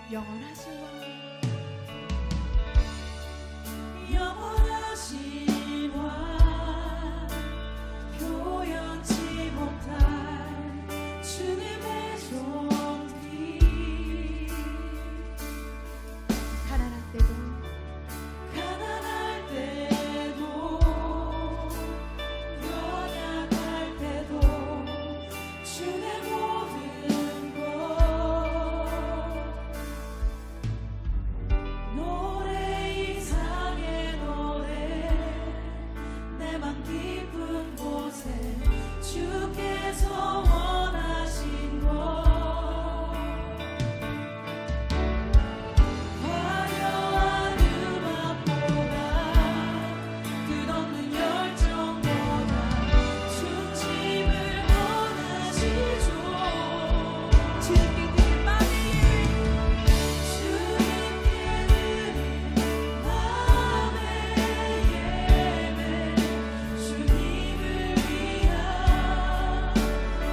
영원하신 왕, 영원하신 왕, 표현치 못할 주님의 존귀. 가난할 때도 연약할 때도 주의 모든 것, 노래 이상의 노래, 내 맘 깊은 곳에 주께서 원하신 것, 화려한 음악보다 끝없는 열정보다 중심을 원하시죠. 주님께 드릴 마음의 주님께 드린 마음의 예배, 주님을 위한,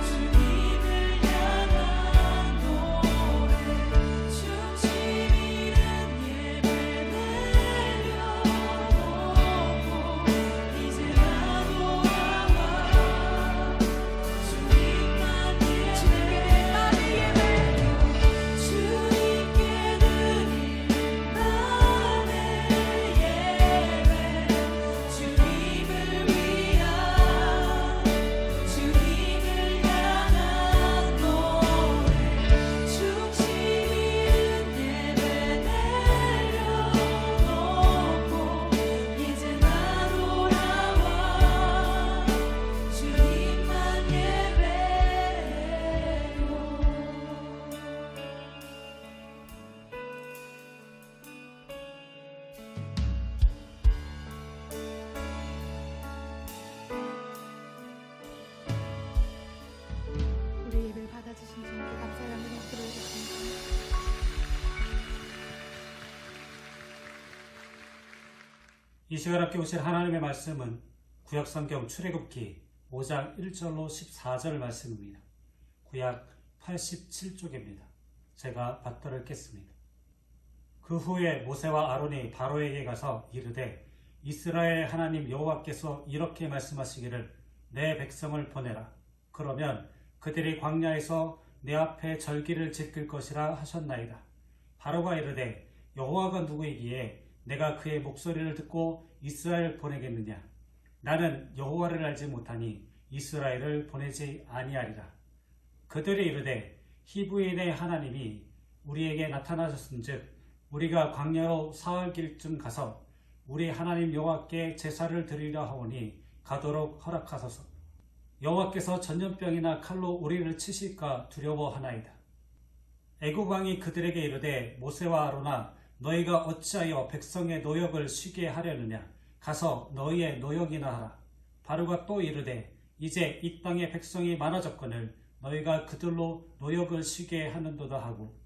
주님을 향한 노래, 중심 있는 예배 내려놓고 이제 나도 나와 주님만 예배드려. 주님께 드린 마음의 예배, 주님을 위한, 주님을 향한 노래, 중심 있는 예배 내려놓고 이제 나도 나와 주님만 예배요. 우리 예배를 받아주신 주님께 감사의 마음으로 드리겠습니다. 이 시간 함께 오실 하나님의 말씀은 구약성경 출애굽기 5장 1절로 14절 말씀입니다. 구약 87쪽입니다. 제가 받들어 읽겠습니다. 그 후에 모세와 아론이 바로에게 가서 이르되 이스라엘 하나님 여호와께서 이렇게 말씀하시기를 내 백성을 보내라. 그러면 그들이 광야에서 내 앞에 절기를 지킬 것이라 하셨나이다. 바로가 이르되 여호와가 누구이기에 내가 그의 목소리를 듣고 이스라엘을 보내겠느냐. 나는 여호와를 알지 못하니 이스라엘을 보내지 아니하리라. 그들이 이르되 히브인의 하나님이 우리에게 나타나셨은즉 우리가 광야로 사흘길쯤 가서 우리 하나님 여호와께 제사를 드리려 하오니 가도록 허락하소서. 여호와께서 전염병이나 칼로 우리를 치실까 두려워하나이다. 애굽 왕이 그들에게 이르되 모세와 아론아 너희가 어찌하여 백성의 노역을 쉬게 하려느냐. 가서 너희의 노역이나 하라. 바로가 또 이르되 이제 이 땅에 백성이 많아졌거늘 너희가 그들로 노역을 쉬게 하는도다 하고,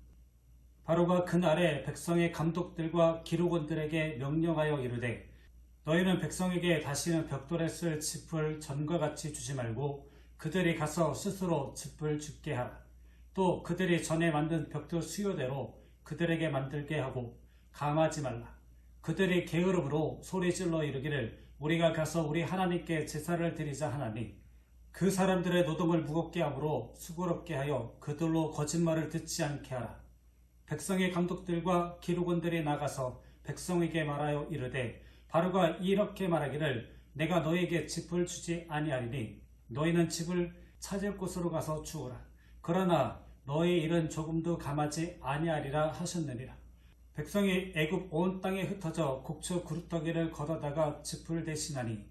바로가 그날에 백성의 감독들과 기록원들에게 명령하여 이르되 너희는 백성에게 다시는 벽돌에 쓸 짚을 전과 같이 주지 말고 그들이 가서 스스로 짚을 줍게 하라. 또 그들이 전에 만든 벽돌 수요대로 그들에게 만들게 하고 감하지 말라. 그들이 게으름으로 소리질러 이르기를 우리가 가서 우리 하나님께 제사를 드리자 하나니 그 사람들의 노동을 무겁게 함으로 수고롭게 하여 그들로 거짓말을 듣지 않게 하라. 백성의 감독들과 기록원들이 나가서 백성에게 말하여 이르되 바로가 이렇게 말하기를 내가 너희에게 짚을 주지 아니하리니 너희는 짚을 찾을 곳으로 가서 주우라. 그러나 너희 일은 조금도 감하지 아니하리라 하셨느니라. 백성이 애굽 온 땅에 흩어져 곡초 구루터기를 걷어다가 짚을 대신하니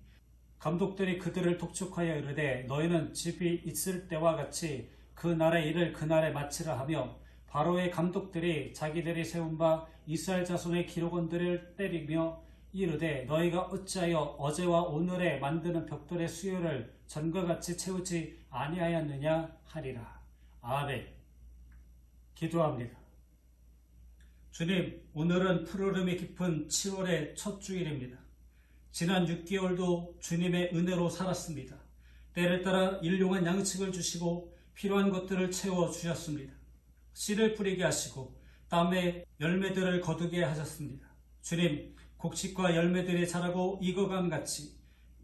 감독들이 그들을 독촉하여 이르되 너희는 짚이 있을 때와 같이 그 날의 일을 그날에 마치라 하며 바로의 감독들이 자기들이 세운 바 이스라엘 자손의 기록원들을 때리며 이르되 너희가 어찌하여 어제와 오늘에 만드는 벽돌의 수요를 전과 같이 채우지 아니하였느냐 하리라. 아멘. 기도합니다. 주님, 오늘은 푸르름이 깊은 7월의 첫 주일입니다. 지난 6개월도 주님의 은혜로 살았습니다. 때를 따라 일용한 양식을 주시고 필요한 것들을 채워주셨습니다. 씨를 뿌리게 하시고 땀의 열매들을 거두게 하셨습니다. 주님, 곡식과 열매들이 자라고 익어감 같이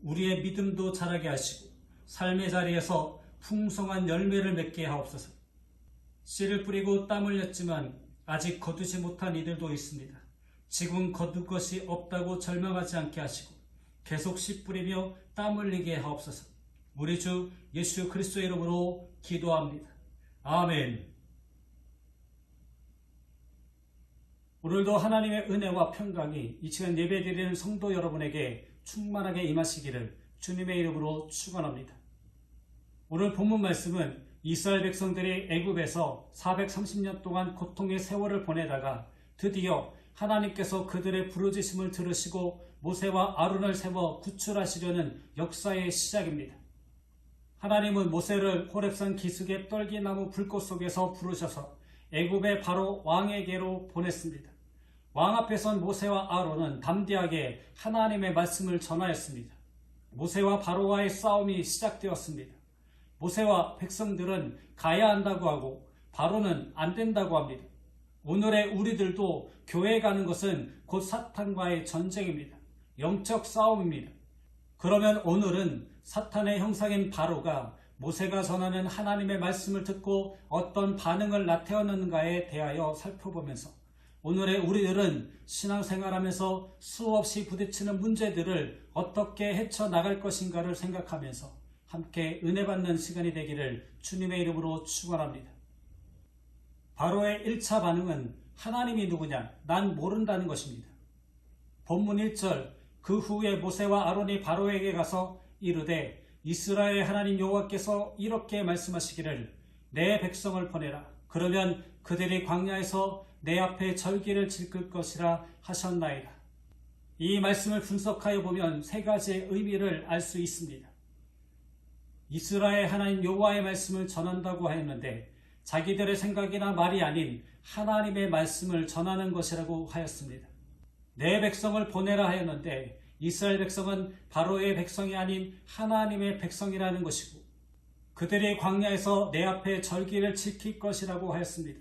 우리의 믿음도 자라게 하시고 삶의 자리에서 풍성한 열매를 맺게 하옵소서. 씨를 뿌리고 땀 흘렸지만 아직 거두지 못한 이들도 있습니다. 지금 거둘 것이 없다고 절망하지 않게 하시고 계속 씨 뿌리며 땀 흘리게 하옵소서. 우리 주 예수 그리스도의 이름으로 기도합니다. 아멘. 오늘도 하나님의 은혜와 평강이 이 시간 예배드리는 성도 여러분에게 충만하게 임하시기를 주님의 이름으로 축원합니다. 오늘 본문 말씀은 이스라엘 백성들이 애굽에서 430년 동안 고통의 세월을 보내다가 드디어 하나님께서 그들의 부르짖음을 들으시고 모세와 아론을 세워 구출하시려는 역사의 시작입니다. 하나님은 모세를 호렙산 기슭의 떨기나무 불꽃 속에서 부르셔서 애굽의 바로 왕에게로 보냈습니다. 왕 앞에 선 모세와 아론은 담대하게 하나님의 말씀을 전하였습니다. 모세와 바로와의 싸움이 시작되었습니다. 모세와 백성들은 가야 한다고 하고 바로는 안 된다고 합니다. 오늘의 우리들도 교회에 가는 것은 곧 사탄과의 전쟁입니다. 영적 싸움입니다. 그러면 오늘은 사탄의 형상인 바로가 모세가 전하는 하나님의 말씀을 듣고 어떤 반응을 나타내는가에 대하여 살펴보면서 오늘의 우리들은 신앙생활하면서 수없이 부딪히는 문제들을 어떻게 헤쳐나갈 것인가를 생각하면서 함께 은혜 받는 시간이 되기를 주님의 이름으로 축원합니다. 바로의 1차 반응은 하나님이 누구냐? 난 모른다는 것입니다. 본문 1절 그 후에 모세와 아론이 바로에게 가서 이르되 이스라엘의 하나님 여호와께서 이렇게 말씀하시기를 내 백성을 보내라. 그러면 그들이 광야에서 내 앞에 절기를 지킬 것이라 하셨나이다. 이 말씀을 분석하여 보면 세 가지의 의미를 알 수 있습니다. 이스라엘 하나님 여호와의 말씀을 전한다고 하였는데 자기들의 생각이나 말이 아닌 하나님의 말씀을 전하는 것이라고 하였습니다. 내 백성을 보내라 하였는데 이스라엘 백성은 바로의 백성이 아닌 하나님의 백성이라는 것이고 그들이 광야에서 내 앞에 절기를 지킬 것이라고 하였습니다.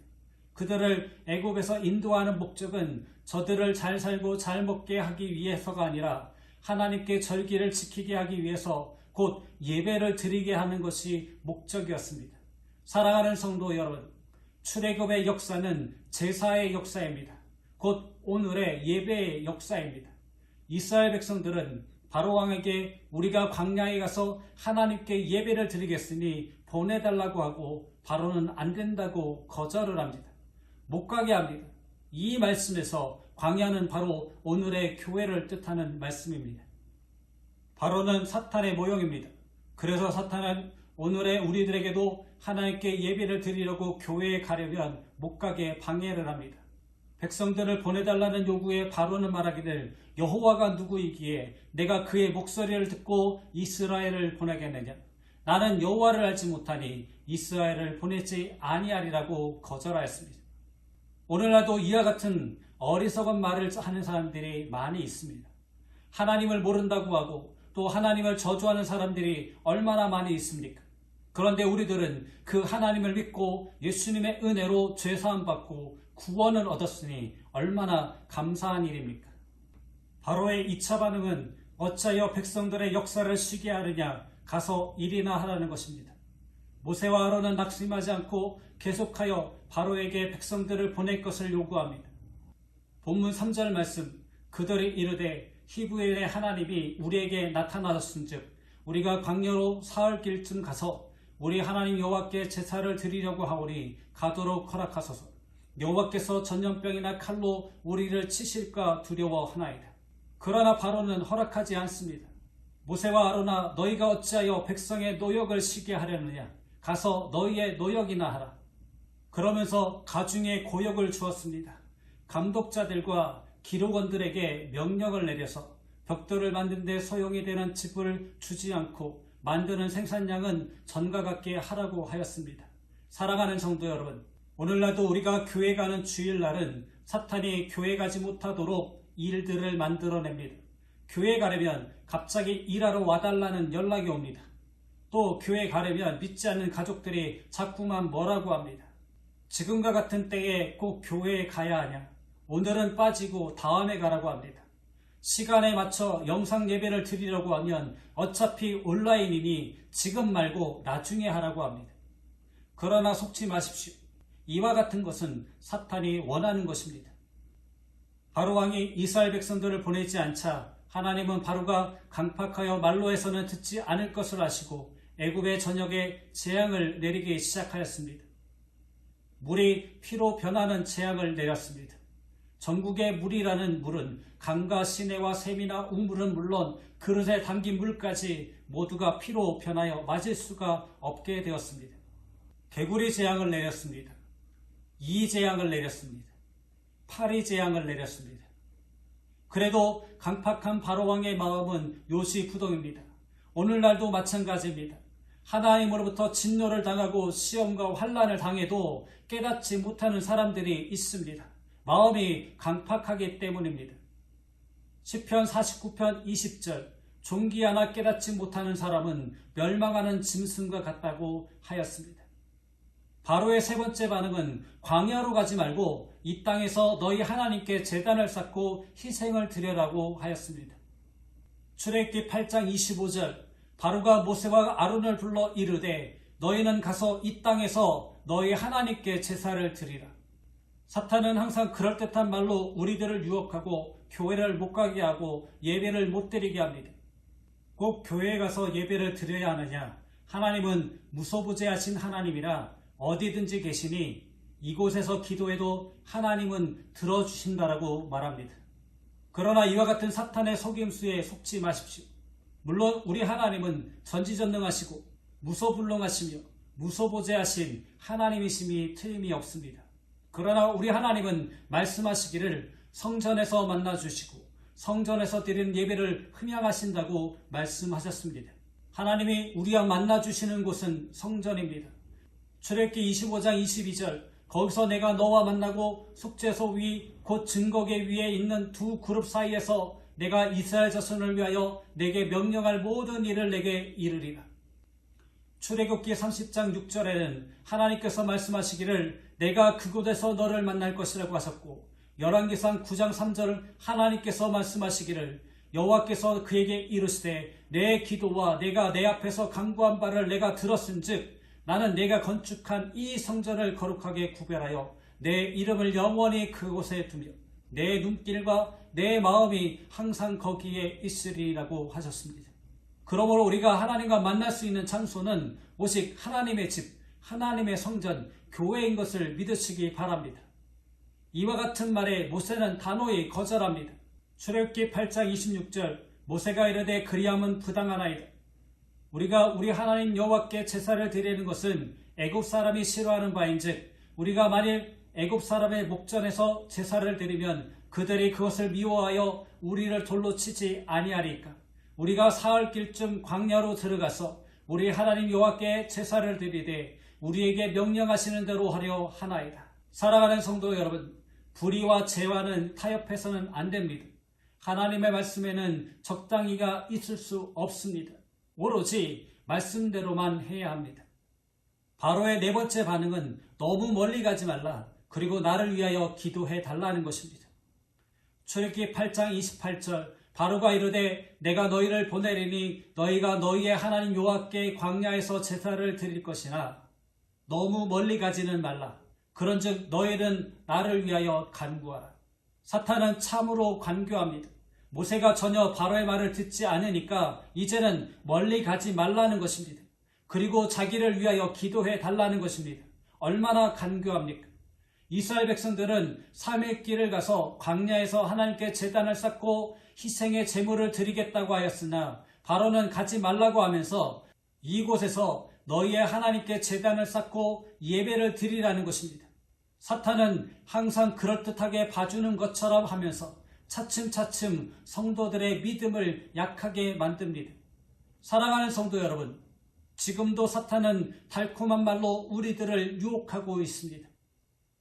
그들을 애굽에서 인도하는 목적은 저들을 잘 살고 잘 먹게 하기 위해서가 아니라 하나님께 절기를 지키게 하기 위해서 곧 예배를 드리게 하는 것이 목적이었습니다. 사랑하는 성도 여러분, 출애굽의 역사는 제사의 역사입니다. 곧 오늘의 예배의 역사입니다. 이스라엘 백성들은 바로 왕에게 우리가 광야에 가서 하나님께 예배를 드리겠으니 보내달라고 하고 바로는 안 된다고 거절을 합니다. 못 가게 합니다. 이 말씀에서 광야는 바로 오늘의 교회를 뜻하는 말씀입니다. 바로는 사탄의 모형입니다. 그래서 사탄은 오늘의 우리들에게도 하나님께 예배를 드리려고 교회에 가려면 못 가게 방해를 합니다. 백성들을 보내달라는 요구에 바로는 말하기를 여호와가 누구이기에 내가 그의 목소리를 듣고 이스라엘을 보내겠느냐. 나는 여호와를 알지 못하니 이스라엘을 보내지 아니하리라고 거절하였습니다. 오늘날도 이와 같은 어리석은 말을 하는 사람들이 많이 있습니다. 하나님을 모른다고 하고 또 하나님을 저주하는 사람들이 얼마나 많이 있습니까? 그런데 우리들은 그 하나님을 믿고 예수님의 은혜로 죄사함 받고 구원을 얻었으니 얼마나 감사한 일입니까? 바로의 2차 반응은 어찌하여 백성들의 역사를 쉬게 하느냐, 가서 일이나 하라는 것입니다. 모세와 아론은 낙심하지 않고 계속하여 바로에게 백성들을 보낼 것을 요구합니다. 본문 3절 말씀, 그들이 이르되 히브리의 하나님이 우리에게 나타나셨은즉 우리가 광야로 사흘 길쯤 가서 우리 하나님 여호와께 제사를 드리려고 하오니 가도록 허락하소서. 여호와께서 전염병이나 칼로 우리를 치실까 두려워하나이다. 그러나 바로는 허락하지 않습니다. 모세와 아론아, 너희가 어찌하여 백성의 노역을 쉬게 하려느냐? 가서 너희의 노역이나 하라. 그러면서 가중의 고역을 주었습니다. 감독자들과 기록원들에게 명령을 내려서 벽돌을 만드는 데 소용이 되는 집을 주지 않고 만드는 생산량은 전과 같게 하라고 하였습니다. 사랑하는 성도 여러분, 오늘날도 우리가 교회 가는 주일날은 사탄이 교회 가지 못하도록 일들을 만들어냅니다. 교회 가려면 갑자기 일하러 와달라는 연락이 옵니다. 또 교회 가려면 믿지 않는 가족들이 자꾸만 뭐라고 합니다. 지금과 같은 때에 꼭 교회에 가야 하냐? 오늘은 빠지고 다음에 가라고 합니다. 시간에 맞춰 영상 예배를 드리려고 하면 어차피 온라인이니 지금 말고 나중에 하라고 합니다. 그러나 속지 마십시오. 이와 같은 것은 사탄이 원하는 것입니다. 바로 왕이 이스라엘 백성들을 보내지 않자 하나님은 바로가 강팍하여 말로에서는 듣지 않을 것을 아시고 애굽의 전역에 재앙을 내리기 시작하였습니다. 물이 피로 변하는 재앙을 내렸습니다. 전국의 물이라는 물은 강과 시내와 샘이나 우물은 물론 그릇에 담긴 물까지 모두가 피로 변하여 맞을 수가 없게 되었습니다. 개구리 재앙을 내렸습니다. 이 재앙을 내렸습니다. 파리 재앙을 내렸습니다. 그래도 강팍한 바로왕의 마음은 요시부동입니다. 오늘날도 마찬가지입니다. 하나님으로부터 진노를 당하고 시험과 환난을 당해도 깨닫지 못하는 사람들이 있습니다. 마음이 강팍하기 때문입니다. 시편 49편 20절 종기 하나 깨닫지 못하는 사람은 멸망하는 짐승과 같다고 하였습니다. 바로의 세 번째 반응은 광야로 가지 말고 이 땅에서 너희 하나님께 제단을 쌓고 희생을 드려라고 하였습니다. 출애굽기 8장 25절 바로가 모세와 아론을 불러 이르되 너희는 가서 이 땅에서 너희 하나님께 제사를 드리라. 사탄은 항상 그럴듯한 말로 우리들을 유혹하고 교회를 못 가게 하고 예배를 못 드리게 합니다. 꼭 교회에 가서 예배를 드려야 하느냐? 하나님은 무소부재하신 하나님이라 어디든지 계시니 이곳에서 기도해도 하나님은 들어주신다라고 말합니다. 그러나 이와 같은 사탄의 속임수에 속지 마십시오. 물론 우리 하나님은 전지전능하시고 무소불능하시며 무소부재하신 하나님이심이 틀림이 없습니다. 그러나 우리 하나님은 말씀하시기를 성전에서 만나주시고 성전에서 드리는 예배를 흠양하신다고 말씀하셨습니다. 하나님이 우리와 만나주시는 곳은 성전입니다. 출애굽기 25장 22절 거기서 내가 너와 만나고 속죄소 위 곧 증거계 위에 있는 두 그룹 사이에서 내가 이스라엘 자손을 위하여 내게 명령할 모든 일을 내게 이르리라. 출애굽기 30장 6절에는 하나님께서 말씀하시기를 내가 그곳에서 너를 만날 것이라고 하셨고 열왕기상 9장 3절 하나님께서 말씀하시기를 여호와께서 그에게 이르시되 내 기도와 내가 내 앞에서 간구한 바를 내가 들었은즉 나는 내가 건축한 이 성전을 거룩하게 구별하여 내 이름을 영원히 그곳에 두며 내 눈길과 내 마음이 항상 거기에 있으리라고 하셨습니다. 그러므로 우리가 하나님과 만날 수 있는 장소는 오직 하나님의 집, 하나님의 성전, 교회인 것을 믿으시기 바랍니다. 이와 같은 말에 모세는 단호히 거절합니다. 출애굽기 8장 26절 모세가 이르되 그리함은 부당하나이다. 우리가 우리 하나님 여호와께 제사를 드리는 것은 애굽 사람이 싫어하는 바인즉 우리가 만일 애굽 사람의 목전에서 제사를 드리면 그들이 그것을 미워하여 우리를 돌로 치지 아니하리까. 우리가 사흘길쯤 광야로 들어가서 우리 하나님 여호와께 제사를 드리되 우리에게 명령하시는 대로 하려 하나이다. 사랑하는 성도 여러분, 불의와 재화는 타협해서는 안 됩니다. 하나님의 말씀에는 적당히가 있을 수 없습니다. 오로지 말씀대로만 해야 합니다. 바로의 네 번째 반응은 너무 멀리 가지 말라. 그리고 나를 위하여 기도해 달라는 것입니다. 출애굽기 8장 28절 바로가 이르되 내가 너희를 보내리니 너희가 너희의 하나님 여호와께 광야에서 제사를 드릴 것이나 너무 멀리 가지는 말라. 그런즉 너희는 나를 위하여 간구하라. 사탄은 참으로 간교합니다. 모세가 전혀 바로의 말을 듣지 않으니까 이제는 멀리 가지 말라는 것입니다. 그리고 자기를 위하여 기도해 달라는 것입니다. 얼마나 간교합니까? 이스라엘 백성들은 삶의 길을 가서 광야에서 하나님께 제단을 쌓고 희생의 제물을 드리겠다고 하였으나 바로는 가지 말라고 하면서 이곳에서 너희의 하나님께 제단을 쌓고 예배를 드리라는 것입니다. 사탄은 항상 그럴듯하게 봐주는 것처럼 하면서 차츰차츰 성도들의 믿음을 약하게 만듭니다. 사랑하는 성도 여러분, 지금도 사탄은 달콤한 말로 우리들을 유혹하고 있습니다.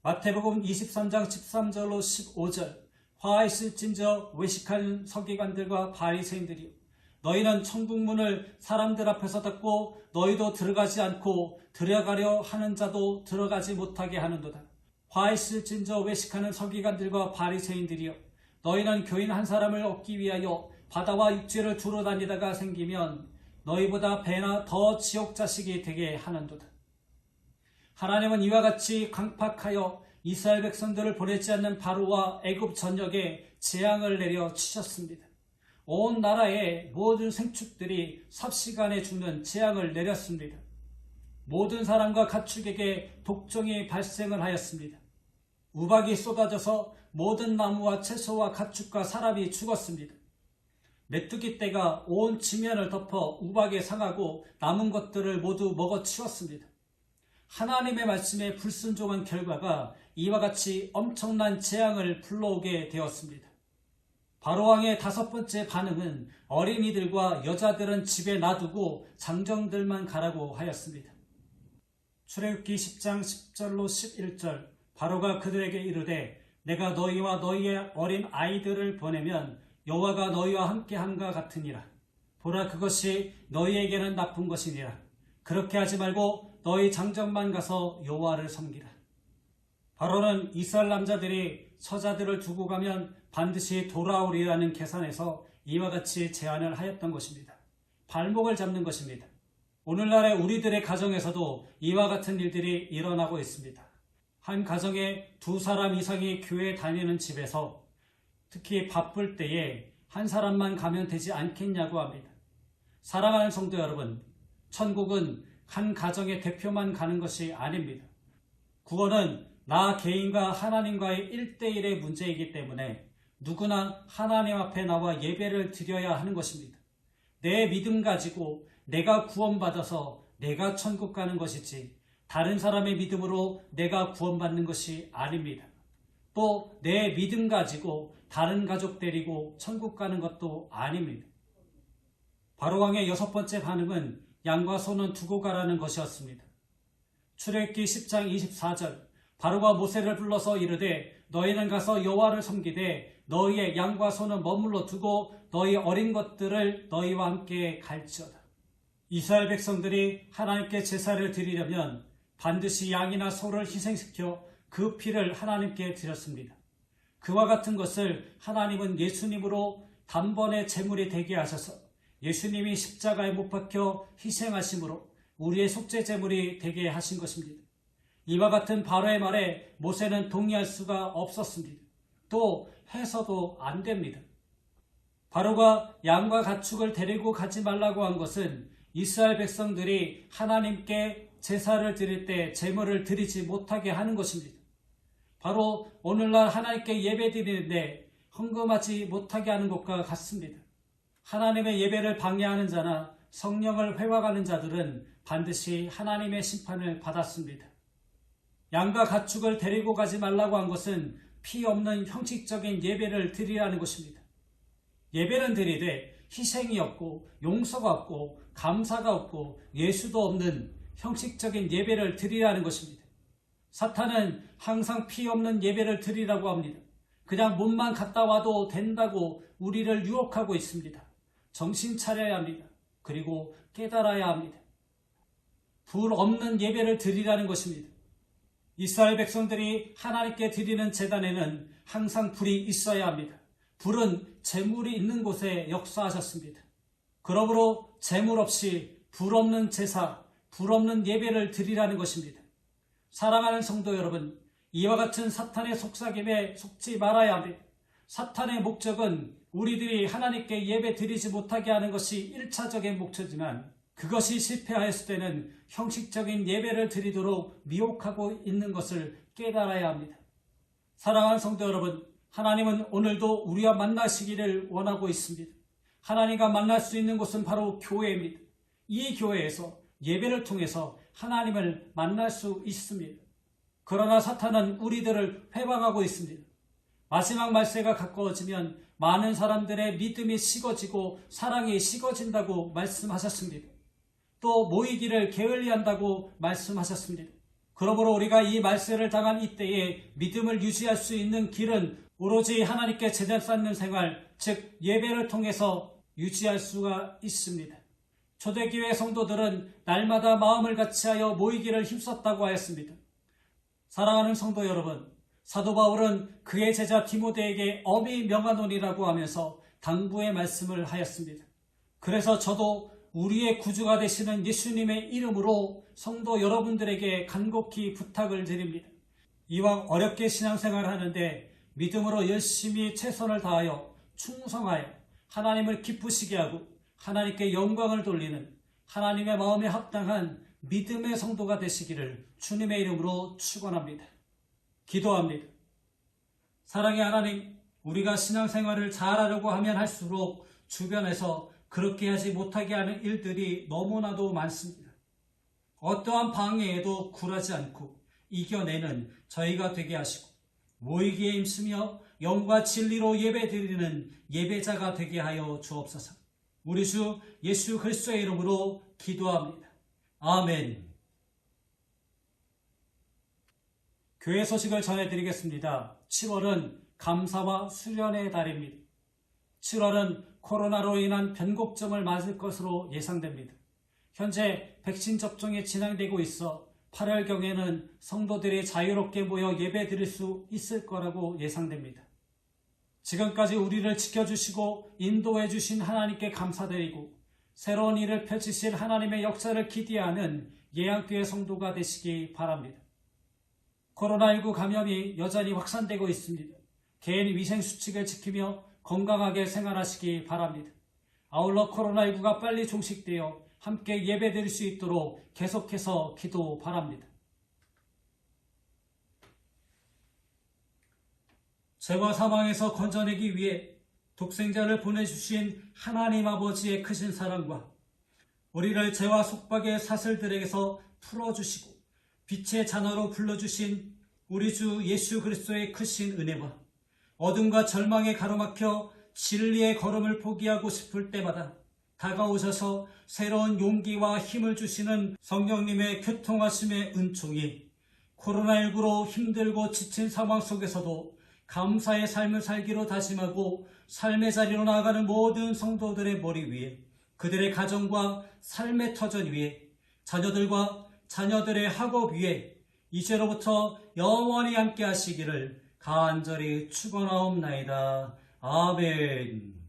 마태복음 23장 13절로 15절 화 있을진저 외식하는 서기관들과 바리새인들이요 너희는 천국문을 사람들 앞에서 닫고 너희도 들어가지 않고 들어가려 하는 자도 들어가지 못하게 하는도다. 화 있을진저 외식하는 서기관들과 바리새인들이여, 너희는 교인 한 사람을 얻기 위하여 바다와 육지를 두루 다니다가 생기면 너희보다 배나 더 지옥 자식이 되게 하는도다. 하나님은 이와 같이 강팍하여 이스라엘 백성들을 보내지 않는 바로와 애굽 전역에 재앙을 내려 치셨습니다. 온 나라의 모든 생축들이 삽시간에 죽는 재앙을 내렸습니다. 모든 사람과 가축에게 독종이 발생을 하였습니다. 우박이 쏟아져서 모든 나무와 채소와 가축과 사람이 죽었습니다. 메뚜기 떼가 온 지면을 덮어 우박에 상하고 남은 것들을 모두 먹어치웠습니다. 하나님의 말씀에 불순종한 결과가 이와 같이 엄청난 재앙을 불러오게 되었습니다. 바로왕의 5번째 반응은 어린이들과 여자들은 집에 놔두고 장정들만 가라고 하였습니다. 출애굽기 10장 10절로 11절, 바로가 그들에게 이르되 내가 너희와 너희의 어린 아이들을 보내면 여호와가 너희와 함께함과 같으니라. 보라, 그것이 너희에게는 나쁜 것이니라. 그렇게 하지 말고 너희 장정만 가서 여호와를 섬기라. 바로는 이스라엘 남자들이 처자들을 두고 가면 반드시 돌아오리라는 계산에서 이와 같이 제안을 하였던 것입니다. 발목을 잡는 것입니다. 오늘날의 우리들의 가정에서도 이와 같은 일들이 일어나고 있습니다. 한 가정에 2사람 이상이 교회에 다니는 집에서 특히 바쁠 때에 한 사람만 가면 되지 않겠냐고 합니다. 사랑하는 성도 여러분, 천국은 한 가정의 대표만 가는 것이 아닙니다. 구원은 나 개인과 하나님과의 1대1의 문제이기 때문에 누구나 하나님 앞에 나와 예배를 드려야 하는 것입니다. 내 믿음 가지고 내가 구원받아서 내가 천국 가는 것이지 다른 사람의 믿음으로 내가 구원받는 것이 아닙니다. 또 내 믿음 가지고 다른 가족 데리고 천국 가는 것도 아닙니다. 바로왕의 6번째 반응은 양과 소는 두고 가라는 것이었습니다. 출애굽기 10장 24절, 바로가 모세를 불러서 이르되 너희는 가서 여호와를 섬기되 너희의 양과 소는 머물러 두고 너희 어린 것들을 너희와 함께 갈지어다. 이스라엘 백성들이 하나님께 제사를 드리려면 반드시 양이나 소를 희생시켜 그 피를 하나님께 드렸습니다. 그와 같은 것을 하나님은 예수님으로 단번에 제물이 되게 하셔서 예수님이 십자가에 못 박혀 희생하심으로 우리의 속죄 제물이 되게 하신 것입니다. 이와 같은 바로의 말에 모세는 동의할 수가 없었습니다. 또 해서도 안 됩니다. 바로가 양과 가축을 데리고 가지 말라고 한 것은 이스라엘 백성들이 하나님께 제사를 드릴 때 제물을 드리지 못하게 하는 것입니다. 바로 오늘날 하나님께 예배 드리는데 헌금하지 못하게 하는 것과 같습니다. 하나님의 예배를 방해하는 자나 성령을 회방하는 자들은 반드시 하나님의 심판을 받았습니다. 양과 가축을 데리고 가지 말라고 한 것은 피 없는 형식적인 예배를 드리라는 것입니다. 예배는 드리되 희생이 없고 용서가 없고 감사가 없고 예수도 없는 형식적인 예배를 드리라는 것입니다. 사탄은 항상 피 없는 예배를 드리라고 합니다. 그냥 몸만 갔다 와도 된다고 우리를 유혹하고 있습니다. 정신 차려야 합니다. 그리고 깨달아야 합니다. 불 없는 예배를 드리라는 것입니다. 이스라엘 백성들이 하나님께 드리는 제단에는 항상 불이 있어야 합니다. 불은 재물이 있는 곳에 역사하셨습니다. 그러므로 재물 없이 불 없는 제사, 불 없는 예배를 드리라는 것입니다. 사랑하는 성도 여러분, 이와 같은 사탄의 속삭임에 속지 말아야 합니다. 사탄의 목적은 우리들이 하나님께 예배 드리지 못하게 하는 것이 1차적인 목적이지만 그것이 실패하였을 때는 형식적인 예배를 드리도록 미혹하고 있는 것을 깨달아야 합니다. 사랑하는 성도 여러분, 하나님은 오늘도 우리와 만나시기를 원하고 있습니다. 하나님과 만날 수 있는 곳은 바로 교회입니다. 이 교회에서 예배를 통해서 하나님을 만날 수 있습니다. 그러나 사탄은 우리들을 회방하고 있습니다. 마지막 말세가 가까워지면 많은 사람들의 믿음이 식어지고 사랑이 식어진다고 말씀하셨습니다. 또 모이기를 게을리한다고 말씀하셨습니다. 그러므로 우리가 이 말세를 당한 이때에 믿음을 유지할 수 있는 길은 오로지 하나님께 제단 쌓는 생활, 즉 예배를 통해서 유지할 수가 있습니다. 초대교회 성도들은 날마다 마음을 같이하여 모이기를 힘썼다고 하였습니다. 사랑하는 성도 여러분, 사도 바울은 그의 제자 디모데에게 엄히 명하노니라고 하면서 당부의 말씀을 하였습니다. 그래서 저도 우리의 구주가 되시는 예수님의 이름으로 성도 여러분들에게 간곡히 부탁을 드립니다. 이왕 어렵게 신앙생활을 하는데 믿음으로 열심히 최선을 다하여 충성하여 하나님을 기쁘시게 하고 하나님께 영광을 돌리는 하나님의 마음에 합당한 믿음의 성도가 되시기를 주님의 이름으로 축원합니다. 기도합니다. 사랑의 하나님, 우리가 신앙생활을 잘하려고 하면 할수록 주변에서 그렇게 하지 못하게 하는 일들이 너무나도 많습니다. 어떠한 방해에도 굴하지 않고 이겨내는 저희가 되게 하시고 모이기에 힘쓰며 영과 진리로 예배드리는 예배자가 되게 하여 주옵소서. 우리 주 예수 그리스도의 이름으로 기도합니다. 아멘. 교회 소식을 전해드리겠습니다. 7월은 감사와 수련의 달입니다. 7월은 코로나로 인한 변곡점을 맞을 것으로 예상됩니다. 현재 백신 접종이 진행되고 있어 8월경에는 성도들이 자유롭게 모여 예배드릴 수 있을 거라고 예상됩니다. 지금까지 우리를 지켜주시고 인도해 주신 하나님께 감사드리고 새로운 일을 펼치실 하나님의 역사를 기대하는 예양교회 성도가 되시기 바랍니다. 코로나19 감염이 여전히 확산되고 있습니다. 개인 위생수칙을 지키며 건강하게 생활하시기 바랍니다. 아울러 코로나19가 빨리 종식되어 함께 예배드릴 수 있도록 계속해서 기도 바랍니다. 죄와 사망에서 건져내기 위해 독생자를 보내주신 하나님 아버지의 크신 사랑과 우리를 죄와 속박의 사슬들에게서 풀어주시고 빛의 자녀로 불러주신 우리 주 예수 그리스도의 크신 은혜와 어둠과 절망에 가로막혀 진리의 걸음을 포기하고 싶을 때마다 다가오셔서 새로운 용기와 힘을 주시는 성령님의 교통하심의 은총이 코로나19로 힘들고 지친 상황 속에서도 감사의 삶을 살기로 다짐하고 삶의 자리로 나아가는 모든 성도들의 머리 위에, 그들의 가정과 삶의 터전 위에, 자녀들과 자녀들의 학업 위에 이제로부터 영원히 함께 하시기를 간절히 축원하옵나이다. 아멘.